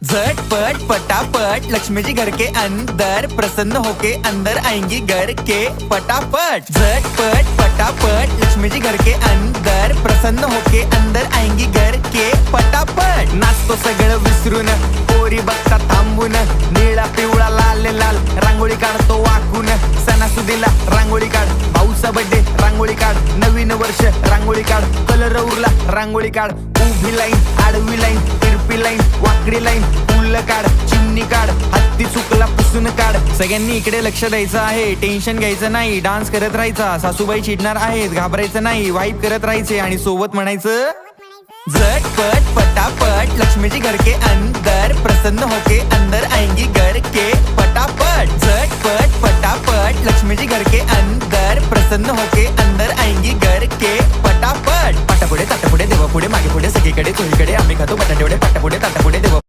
झटपट पटापट लक्ष्मी जी घर के अंदर प्रसन्न होके अंदर आएंगी घर के फटाफट। झटपट पटापट लक्ष्मी जी घर के अंदर प्रसन्न होके अंदर आएंगी घर के फटाफट। नाचतो सगळं विसरून पोरी बघता थांबून, निळा पिवळा लाल लाल रांगोळी काढतो वाकून। सणासुदीला रांगोळी काढ, भाऊचा बर्थडे रांगोळी काढ, नवीन वर्ष रांगोळी काढ, कलर उरला रांगोळी काढ। उभी लाईन, आडवी लाईन, तिरपी लाईन, वाकडी लाईन, फुल काढ, चिमणी काढ, हत्ती चुकला पुसून काढ। सगळ्यांनी इकडे लक्ष द्यायचं आहे, टेन्शन घ्यायचं नाही, डान्स करत राहायचा। सासूबाई चिडणार आहेत, घाबरायचं नाही, वाईप करत राहायचे आणि सोबत म्हणायचं झटपट पटापट लक्ष्मी जी घर के अंदर प्रसन्न होके अंदर आएंगी घर के फटाफट। झटपट पटापट लक्ष्मी जी घर के अंदर प्रसन्न होके अंदर आएंगी घर के फटाफट। पाटापुढे ताटापुढे देवापुढे मागे पुढे सगळीकडे चोहीकडे आम्ही खातो बटाटेवडे, पाटापुढे ताटापुढे देवा